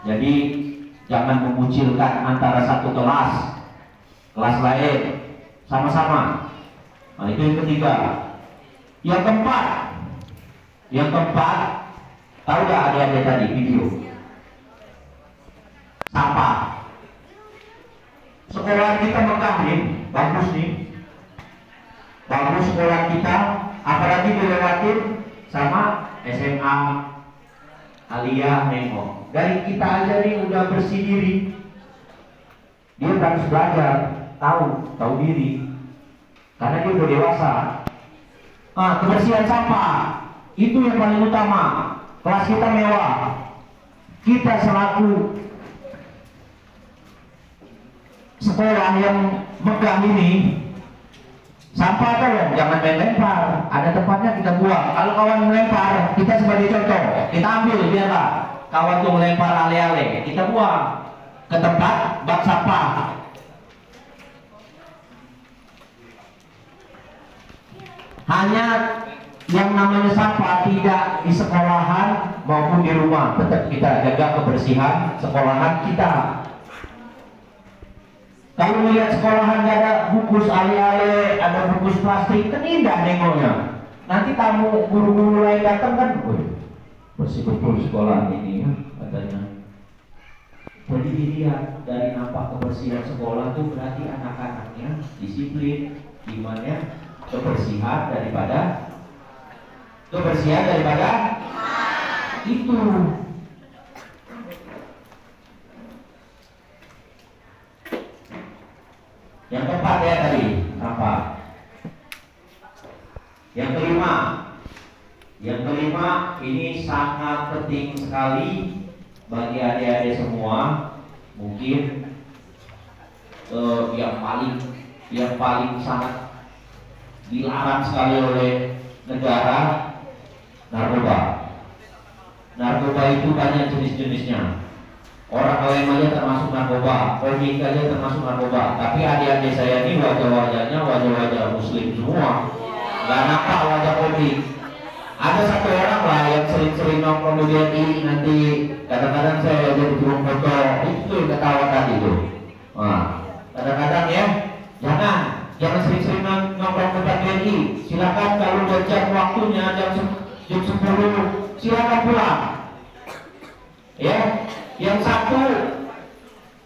Jadi jangan mengucilkan antara satu kelas lain sama-sama. Nah, itu yang ketiga. Yang keempat, tahu gak adik-adik tadi video sampah? Sekolah kita megah nih, bagus nih, bagus sekolah kita, apalagi dilewatin sama SMA Aliyah Nengok. Dari kita aja nih udah bersih diri, dia harus belajar, tahu diri, karena dia udah dewasa. Nah, kebersihan sampah itu yang paling utama. Kelas kita mewah, kita selaku sekolah yang megah ini, sampah tolong jangan main lempar, ada tempatnya kita buang. Kalau kawan melempar, kita sebagai contoh, kita ambil, biarlah kawan tuh melempar ale-ale, kita buang ke tempat bak sampah. Hanya yang namanya sampah tidak di sekolahan maupun di rumah, tetap kita jaga kebersihan sekolahan kita. Kalau melihat sekolahan gak ada bungkus ale-ale, ada bungkus plastik, kan indah nengoknya. Nanti tamu guru-guru lain datang kan, bersih betul sekolah ini katanya. Jadi dilihat dari nampak kebersihan sekolah itu berarti anak-anaknya disiplin, gimana kebersihan daripada itu. Yang keempat ya tadi apa? Yang kelima ini sangat penting sekali bagi adik-adik semua. Mungkin yang paling sangat dilarang sekali oleh negara, narkoba. Narkoba itu banyak jenis-jenisnya. Orang lain aja termasuk narkoba, komik aja termasuk narkoba. Tapi adik-adik saya ini wajah-wajahnya wajah-wajah muslim semua, nggak nampak wajah komik. Ada satu orang lah yang sering-sering nongkrong di BNI, nanti kadang-kadang saya jadi turun foto, itu yang ketawa tadi tuh. Nah, kadang-kadang ya, jangan sering-sering nongkrong tempat BNI. Silakan kalau udah jam waktunya jam 10, silakan pulang. Ya, yang satu,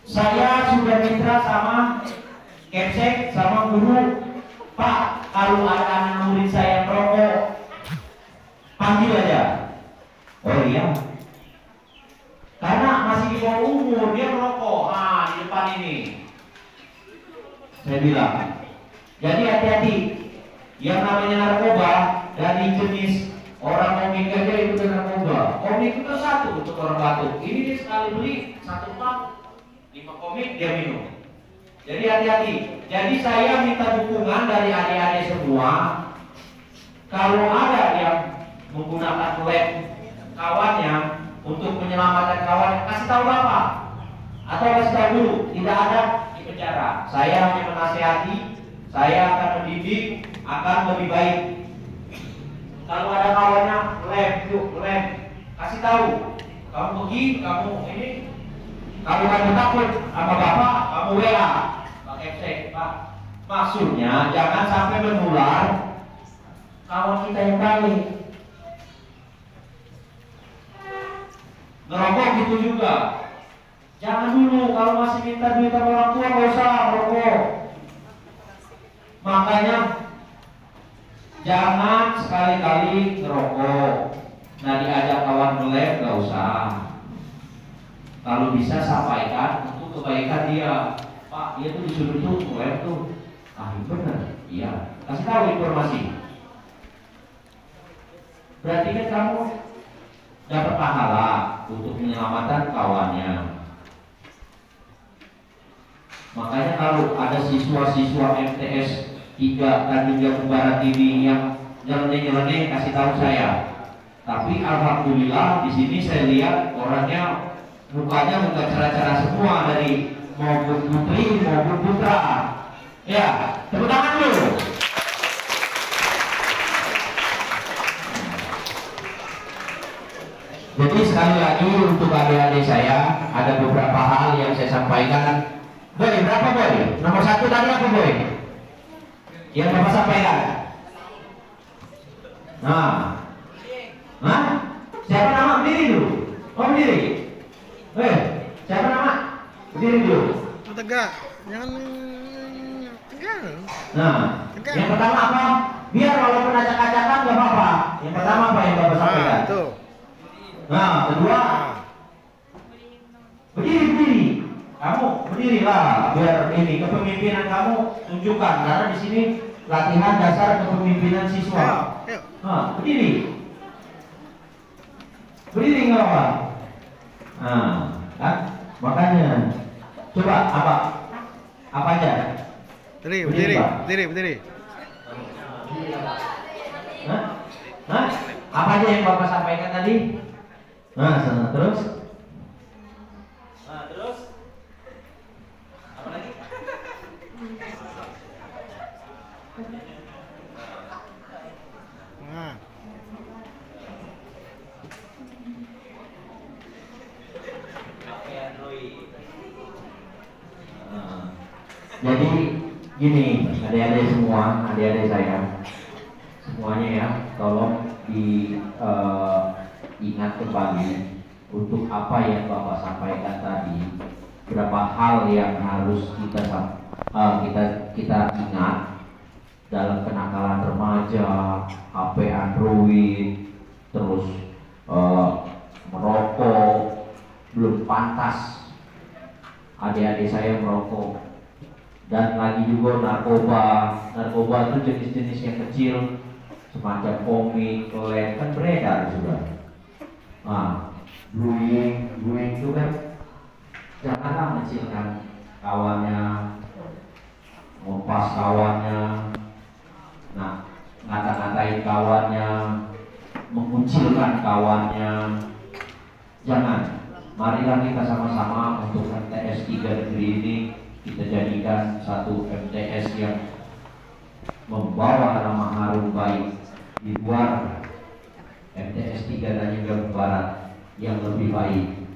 saya sudah mitra sama Kepsek, sama guru. Pak, kalau ada anak murid saya merokok, panggil aja. Oh iya, karena masih di bawah umur dia merokok. Di depan ini saya bilang, jadi hati-hati. Yang namanya narkoba dari jenis orang komik aja itu narkoba. Komik itu satu untuk orang batuk. Ini dia sekali beli 1 pak 5 komik dia minum. Jadi hati-hati. Jadi saya minta dukungan dari adik-adik semua. Kalau ada yang menggunakan lab kawannya untuk menyelamatkan kawannya, kasih tahu bapak atau kasih tahu guru, tidak ada di penjara. Saya hanya menasihati, saya akan mendidik akan lebih baik. Kalau ada kawannya lab, kasih tahu. Kamu pergi, kamu ini, kalau kamu takut sama bapak, kamu WA pakai cek, Pak. Maksudnya jangan sampai menular kawan kita yang balik. Ngerokok gitu juga. Jangan dulu kalau masih minta duit sama orang tua, nggak usah merokok. Makanya jangan sekali-kali ngerokok. Nah, diajak kawan ngelem nggak usah. Kalau bisa sampaikan untuk kebaikan dia. Pak, dia tuh disuruh tuh ngelem tuh. Bener, iya. Kasih tahu informasi. Berarti kan kamu dapat pahala untuk menyelamatkan kawannya. Makanya kalau ada siswa-siswa MTS 3 Tanjung Jabung Barat ini yang nyeleneh-nyeleneh, kasih tahu saya. Tapi alhamdulillah di sini saya lihat orangnya mukanya bukan cerah-cerah semua, dari maupun putri maupun putra. Ya, tepuk tangan dulu. Jadi sekali lagi untuk adik-adik saya ada beberapa hal yang saya sampaikan. Boy, berapa boy? Nomor 1 tadi apa boy? Yang Bapak sampaikan. Nah, siapa nama? Berdiri dulu. Oh berdiri. Siapa nama? Berdiri dulu. Tegak, jangan tegak. Nah, tegak. Yang pertama apa? Biar walaupun acak-acakan nggak apa-apa. Yang pertama apa yang Bapak sampaikan? Tuh. Nah, kedua, berdiri. Kamu berdirilah biar ini kepemimpinan kamu tunjukkan karena di sini latihan dasar kepemimpinan siswa. Ayo. Nah, berdiri nggak apa? Nah, kan makanya coba apa aja? Berdiri. Hah? Apa aja yang Bapak sampaikan tadi? Nah, terus? Apa lagi? Jadi gini, adik-adik semua, adik-adik saya semuanya ya, tolong ingat kembali untuk apa yang Bapak sampaikan tadi. Berapa hal yang harus kita ingat dalam kenakalan remaja, HP Android, terus merokok, belum pantas adik-adik saya merokok. Dan lagi juga narkoba itu jenis-jenis yang kecil semacam komik, lem kan beredar juga. Nah, bullying itu kan janganlah mengecilkan kawannya, ngompas kawannya, nah ngata-ngatain kawannya, mengucilkan kawannya. Jangan. Marilah kita sama-sama untuk MTS 3 negeri ini kita jadikan satu MTS yang membawa nama harum baik di luar MTS 3 Tanjung Barat yang lebih baik.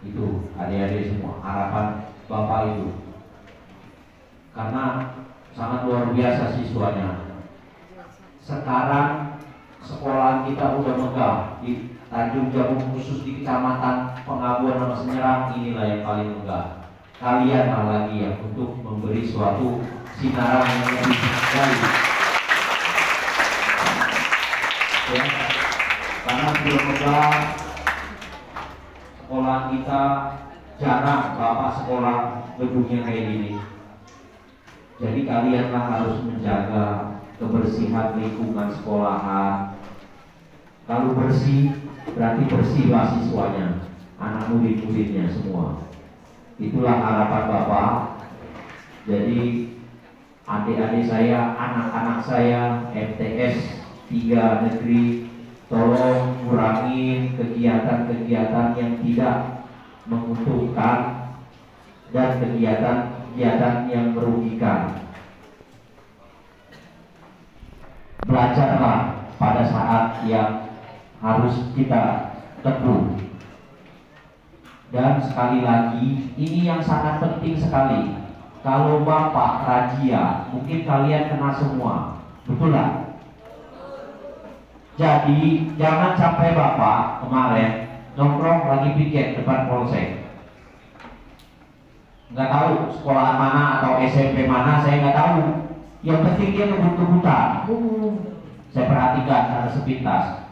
Itu adik-adik semua harapan Bapak itu, karena sangat luar biasa siswanya. Sekarang sekolah kita udah megah di Tanjung Jabung, khusus di Kecamatan Pengabuan sama Senyerang, inilah yang paling megah. Kalianlah lagi yang untuk memberi suatu sinaran yang lebih baik ya, karena belum megah sekolah kita, jarang Bapak sekolah gedungnya kayak gini. Jadi kalianlah harus menjaga kebersihan lingkungan sekolahan. Kalau bersih berarti bersihlah siswanya, anak murid-muridnya semua. Itulah harapan Bapak. Jadi adik-adik saya, anak-anak saya MTS 3 negeri, tolong kurangi kegiatan-kegiatan yang tidak menguntungkan dan kegiatan-kegiatan yang merugikan. Belajarlah pada saat yang harus kita tempuh. Dan sekali lagi, ini yang sangat penting sekali. Kalau Bapak razia, mungkin kalian kena semua, betul lah? Jadi jangan sampai Bapak kemarin nongkrong lagi piket depan polsek. Nggak tahu sekolah mana atau SMP mana, saya nggak tahu. Yang penting dia ngebut-ngebutan. Saya perhatikan ada sepintas.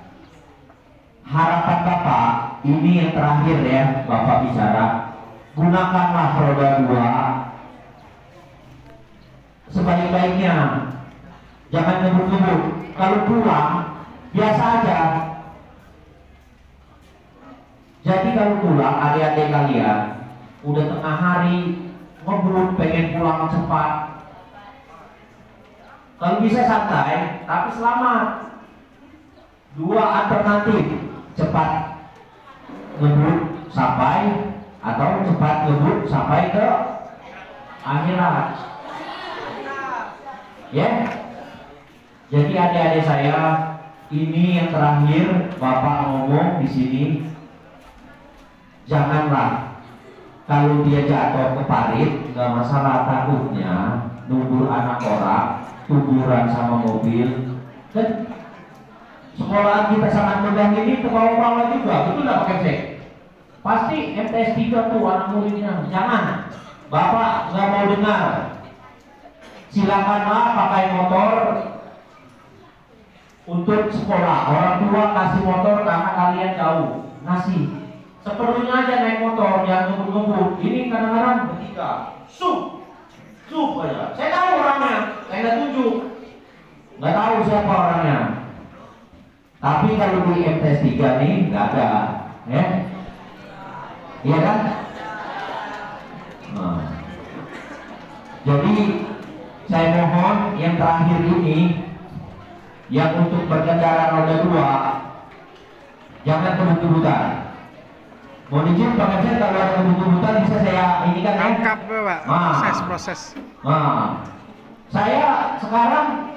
Harapan Bapak, ini yang terakhir ya Bapak bicara, gunakanlah roda 2 sebaik-baiknya. Jangan ngebut-ngebut. Kalau pulang biasa aja. Jadi kalau pulang adik-adik kalian udah tengah hari ngebut, pengen pulang cepat, kalau bisa santai tapi selamat. 2 alternatif, cepat ngebut sampai atau cepat ngebut sampai ke akhirat. Ya. Jadi adik-adik saya, ini yang terakhir Bapak ngomong di sini, janganlah kalau dia jatuh ke parit nggak masalah, takutnya nubur anak orang, tuburan sama mobil. Dan sekolahan kita sangat megah ini terbawa-bawa juga, betul nggak Pak Kepsek? Pasti MTS 3 tuh anak muridnya. Jangan, Bapak nggak mau dengar. Silakanlah pakai motor untuk sekolah. Orang tua kasih motor karena kalian jauh, ngasih. Seperlunya aja naik motor, yang ngebut-ngebut. Ini kadang-kadang bertiga, sup aja. Saya tahu orangnya, saya nggak tunjuk, nggak tahu siapa orangnya. Tapi kalau di MTS 3 nih nggak ada, ya, iya kan? Nah. Jadi saya mohon yang terakhir ini, yang untuk berkendara roda 2, jangan kebut-kebutan. Mohon izin Pak Kepsek, kalau ada kebut-kebutan bisa saya ini kan? Angkap Pak, proses. Nah, saya sekarang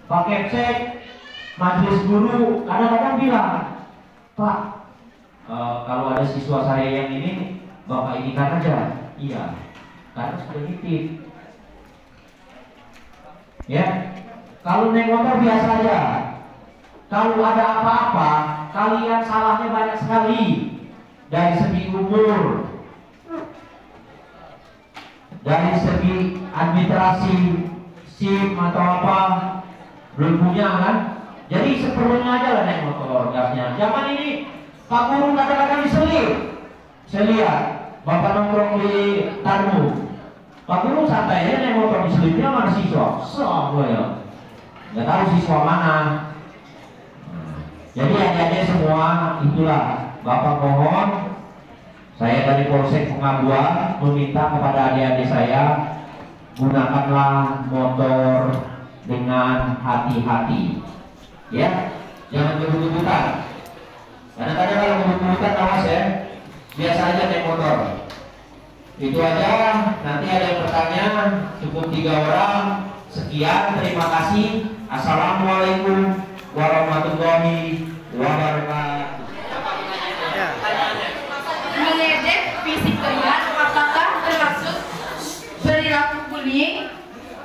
Pak Kepsek, majelis guru kadang-kadang bilang, Pak, kalau ada siswa saya yang ini, Bapak inikan aja. Iya, karena sudah nitip. Ya, kalau naik motor biasa aja. Kalau ada apa-apa, kalian salahnya banyak sekali. Dari segi umur, dari segi administrasi, SIM atau apa, belum punya kan? Jadi seperlunya aja lah naik motor gasnya. Zaman ini Pak Guru kadang-kadang diselip. Saya lihat Bapak nongkrong di Tarmu, Pak Guru santai aja naik motor, diselipnya mana siswa? Semua ya, nggak tahu siswa mana. Jadi adik-adik semua, itulah Bapak mohon, saya dari Polsek Pengabuan meminta kepada adik-adik saya, gunakanlah motor dengan hati-hati, ya, jangan kebut-kebutan. Kadang-kadang kalau kebut-kebutan awas ya, biasa aja naik motor. Itu aja. Nanti ada yang bertanya, cukup 3 orang. Sekian, terima kasih. Assalamualaikum warahmatullahi wabarakatuh. Mengejek fisik kalian apakah termasuk perilaku bullying?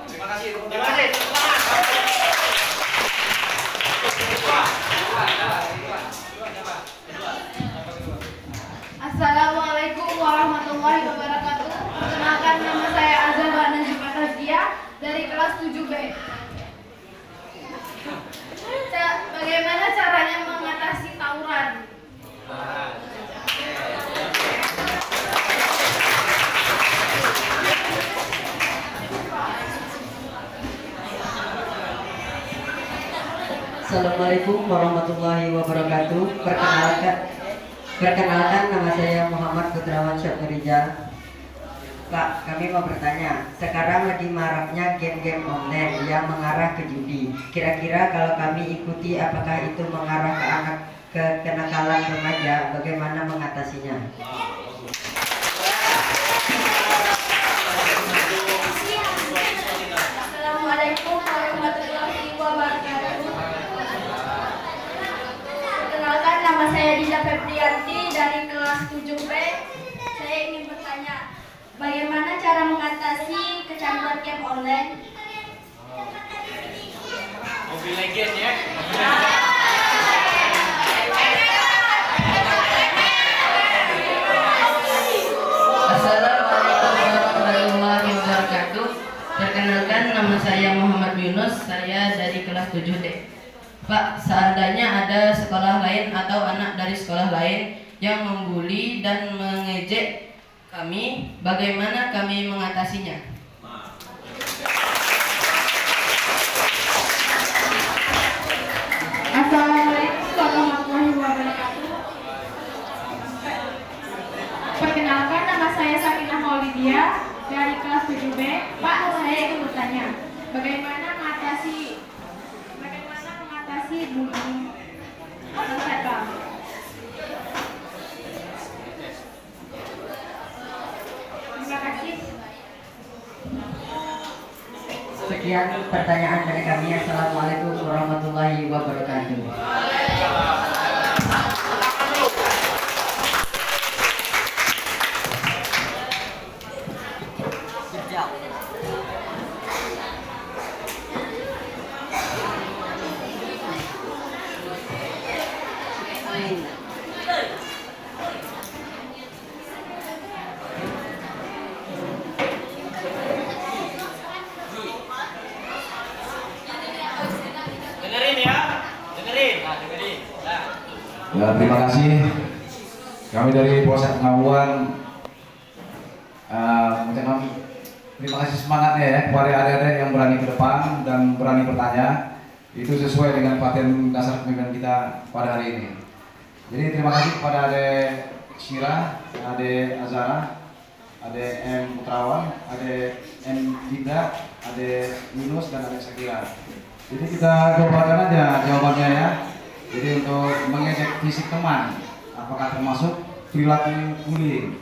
Terima kasih. Assalamualaikum warahmatullahi wabarakatuh. Perkenalkan, nama saya Azhar Najibah Razia dari kelas 7B. Bagaimana caranya mengatasi tawuran? Assalamualaikum warahmatullahi wabarakatuh. Perkenalkan nama saya Muhammad Putrawan Syafriza. Pak, kami mau bertanya, sekarang lagi maraknya game-game online yang mengarah ke judi. Kira-kira kalau kami ikuti, apakah itu mengarah ke kenakalan remaja? Bagaimana mengatasinya? Assalamualaikum warahmatullahi wabarakatuh. Perkenalkan, nama saya Dila Febrianti dari kelas 7B. Saya ingin bertanya, bagaimana cara mengatasi kecanduan game online? Mobile Legends ya. Assalamualaikum warahmatullahi wabarakatuh. Perkenalkan, nama saya Muhammad Yunus. Saya dari kelas 7D. Pak, seandainya ada sekolah lain atau anak dari sekolah lain yang membuli dan mengejek kami, bagaimana kami mengatasinya? Assalamualaikum warahmatullahi wabarakatuh. Perkenalkan, nama saya Sakinah Maulidia dari kelas 7B. Pak, saya ingin bertanya, bagaimana mengatasi bullying cyber? Terima kasih. Sekian pertanyaan dari kami. Assalamualaikum warahmatullahi wabarakatuh. Terima kasih. Kami dari Polsek Pengabuan mengucapkan terima kasih semangatnya ya kepada adik-adik yang berani ke depan dan berani bertanya. Itu sesuai dengan paten dasar kepemimpinan kita pada hari ini. Jadi terima kasih kepada adik Syira, adik Azara, adik M Putrawan, adik M Dinda, adik Yunus dan adik Sakira. Jadi kita jawabannya aja jawabannya ya. Jadi untuk mengecek fisik teman, apakah termasuk perilaku bullying?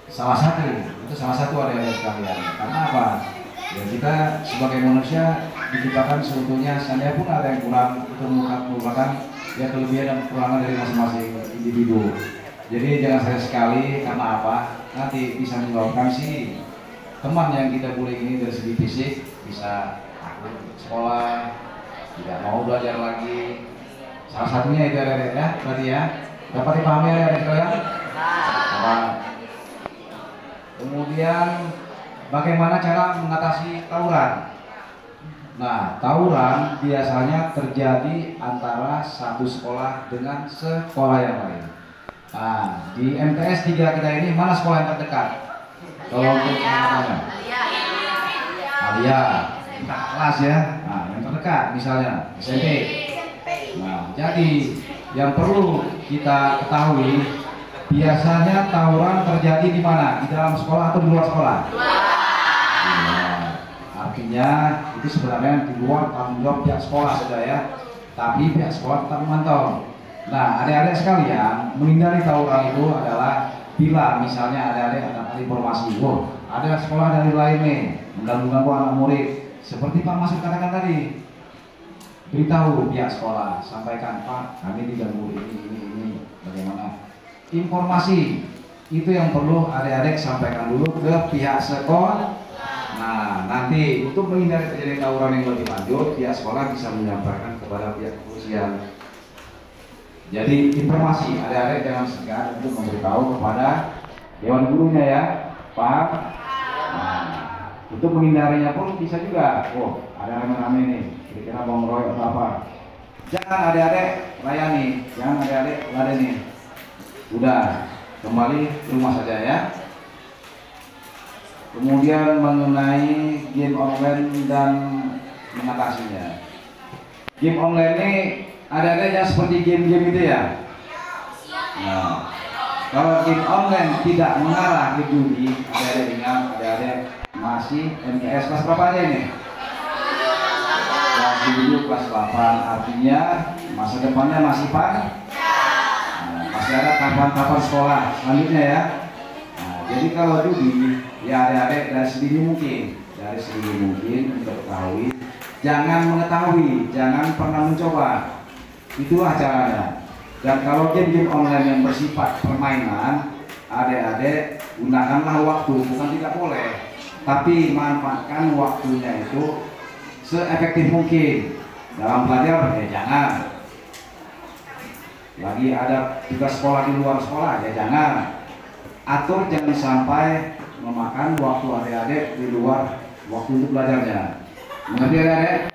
Salah satu, itu salah satu adik-adik sekalian. Karena apa? Ya kita sebagai manusia diciptakan sebetulnya seandainya pun ada yang kurang, itu merupakan ya kelebihan dan kekurangan dari masing-masing individu. Jadi jangan saya sekali karena apa? Nanti bisa menyebabkan si teman yang kita bullying ini dari segi fisik bisa takut sekolah, tidak mau belajar lagi. Salah satunya itu ada ya, berarti ya. Dapat dipahami ya sekalian? Kemudian bagaimana cara mengatasi tawuran? Nah, tawuran biasanya terjadi antara satu sekolah dengan sekolah yang lain. Nah, di MTS 3 kita ini mana sekolah yang terdekat? Kalau untuk sekolahnya? Alia, kelas ya. Nah, yang terdekat misalnya SMP. Nah, jadi yang perlu kita ketahui biasanya tawuran terjadi di mana? Di dalam sekolah atau di luar sekolah? Artinya itu sebenarnya di luar tanggung jawab pihak sekolah saja ya, tapi pihak sekolah tetap memantau. Nah, adik-adik sekalian, menghindari tawuran itu adalah bila misalnya adik-adik ada informasi, wah ada sekolah dari lain nih mengganggu anak murid, seperti Pak Masud katakan tadi, beritahu pihak sekolah, sampaikan Pak, kami diganggu ini, bagaimana? Informasi itu yang perlu adik-adik sampaikan dulu ke pihak sekolah. Nah, nanti untuk menghindari terjadi tawuran yang lebih lanjut, pihak sekolah bisa menyampaikan kepada pihak kepolisian. Jadi informasi, adik-adik jangan segan untuk memberitahu kepada dewan gurunya ya, paham? Nah, untuk menghindarinya pun bisa juga. Oh, ada rame-rame nih, kira-kira mau ngeroyok atau apa? Jangan adik-adik layani, jangan adik-adik ladeni. Udah, kembali ke rumah saja ya. Kemudian mengenai game online dan mengatasinya. Game online ini ada yang seperti game-game itu ya. Nah, kalau game online tidak mengarah ke judi, ada ingat, ada masih MTS kelas berapa aja ini? Kelas 7, kelas 8, artinya masa depannya masih panjang. Nah, masih ada tahapan-tahapan sekolah selanjutnya ya. Nah, jadi kalau judi ya adik-adik dari sedini mungkin untuk ketahui, jangan mengetahui, jangan pernah mencoba, itulah caranya. Dan kalau game-game online yang bersifat permainan, adik-adik gunakanlah waktu, bukan tidak boleh, tapi manfaatkan waktunya itu seefektif mungkin. Dalam belajar ya jangan, lagi ada tugas sekolah di luar sekolah ya jangan, atur jangan sampai memakan waktu adik-adik di luar waktu untuk belajarnya. Mengerti adik-adik?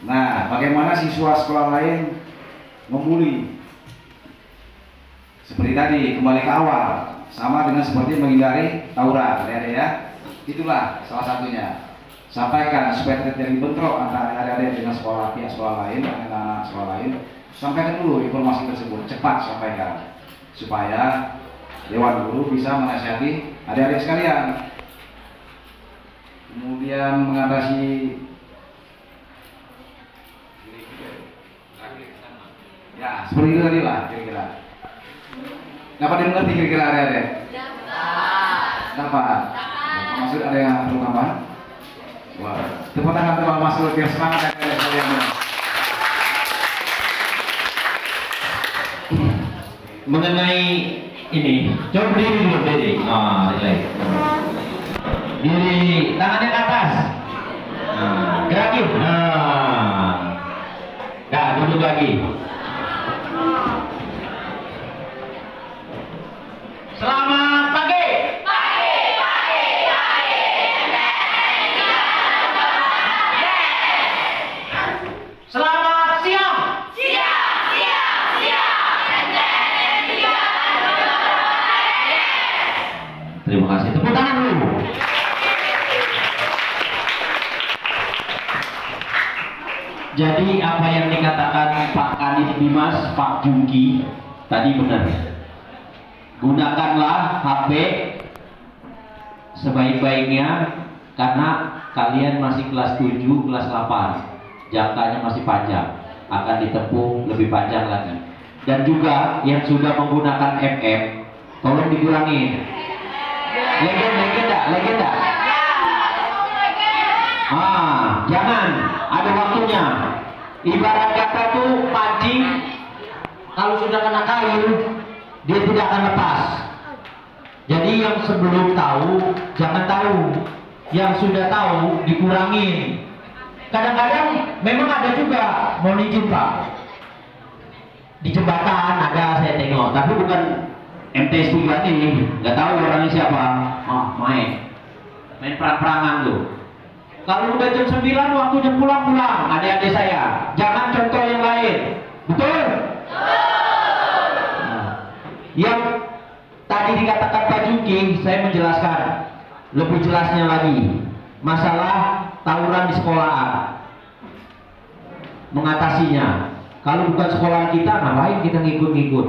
Nah, bagaimana siswa sekolah lain membuli? Seperti tadi, kembali ke awal, sama dengan seperti menghindari tawuran, adik-adik ya. Itulah salah satunya. Sampaikan supaya tidak terjadi bentrok antara adik-adik dengan pihak sekolah lain, anak-anak sekolah lain. Sampaikan dulu informasi tersebut, cepat sampaikan supaya dewan guru bisa menasihati adik-adik sekalian. Kemudian mengatasi ya seperti itu tadi lah kira-kira. Dapat dimengerti kira-kira adik-adik? Dapat. Maksud ada yang perlu tambahan? Wah, tepuk tangan untuk Mas Lutfi, semangat adik-adik sekalian. Mengenai ini, coba berdiri dulu, berdiri. Relax. Diri, tangannya ke atas. Gerakin. Nah, duduk lagi. Selamat pagi. Selamat siang. Terima kasih. Tepuk tangan dulu. Jadi apa yang dikatakan Pak Kadis Dimas, Pak Jungki tadi benar. Gunakanlah HP sebaik-baiknya karena kalian masih kelas 7, kelas 8. Jangkanya masih panjang, akan ditempuh lebih panjang lagi. Dan juga yang sudah menggunakan FM, tolong dikurangi. Legenda. Jangan, ada waktunya. Ibarat kata tuh pancing, kalau sudah kena kayu, dia tidak akan lepas. Jadi yang sebelum tahu, jangan tahu. Yang sudah tahu, dikurangin. Kadang-kadang memang ada juga, mohon izin Pak, di jembatan ada saya tengok, tapi bukan MTS 3 ini, nggak tahu orangnya siapa. Main perang-perangan tuh. Kalau udah jam 9 waktunya pulang, adik-adik saya. Jangan contoh yang lain. Betul? Yang tadi dikatakan Pak Juki, saya menjelaskan lebih jelasnya lagi. Masalah tawuran di sekolahan. Mengatasinya. Kalau bukan sekolah kita, ngapain kita ngikut-ngikut?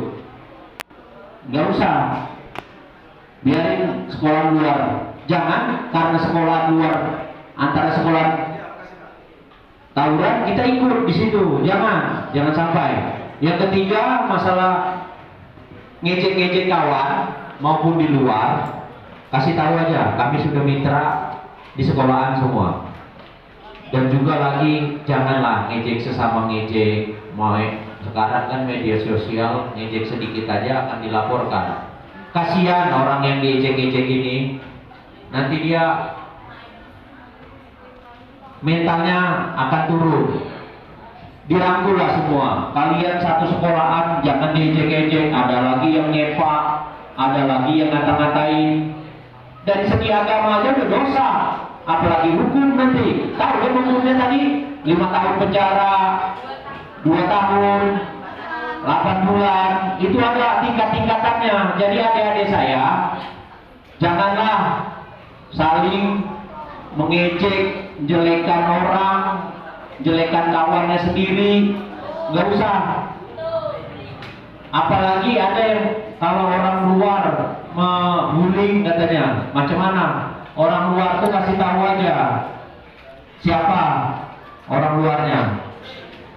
Nggak usah. Biarin sekolah luar. Jangan karena sekolah luar antara sekolah tawuran kita ikut di situ. Jangan sampai. Yang ketiga masalah ngejek-ngejek kawan maupun di luar, kasih tahu aja kami sudah mitra di sekolahan semua. Dan juga lagi janganlah ngejek sesama ngejek. Sekarang kan media sosial ngejek sedikit aja akan dilaporkan. Kasihan orang yang diejek-ejek ini, nanti dia mentalnya akan turun. Dirangkullah semua. Kalian satu sekolahan jangan diejek-ejek. Ada lagi yang nyepak, ada lagi yang ngata-ngatain. Dari segi agama aja udah dosa, apalagi hukum nanti. Tahu kan hukumnya tadi? 5 tahun penjara, 2 tahun, 8 bulan. Itu ada tingkat-tingkatannya. Jadi adik-adik saya, janganlah saling mengejek, jelekan orang, jelekan kawannya sendiri, nggak usah. Apalagi ada yang kalau orang luar bullying katanya, macam mana? Orang luar tuh kasih tahu aja siapa orang luarnya.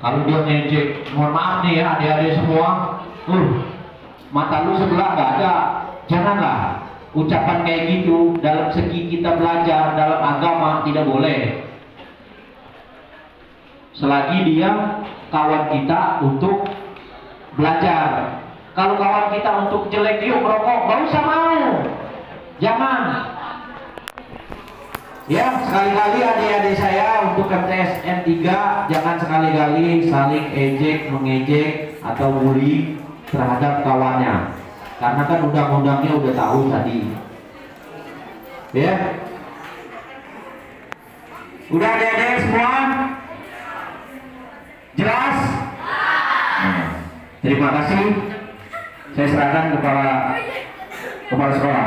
Kalau dia ngejek, mohon maaf nih ya adik-adik semua, mata lu sebelah nggak ada, janganlah. Ucapan kayak gitu dalam segi kita belajar dalam agama tidak boleh. Selagi dia kawan kita untuk belajar. Kalau kawan kita untuk jelek, yuk merokok, gak usah mau. Jangan. Ya, sekali-kali adik-adik saya untuk MTS N3 jangan sekali-kali saling ejek, mengejek atau bully terhadap kawannya. Karena kan undang-undangnya udah tahu tadi. Ya. Udah adik-adik semua? Jelas? Terima kasih. Saya serahkan kepala sekolah.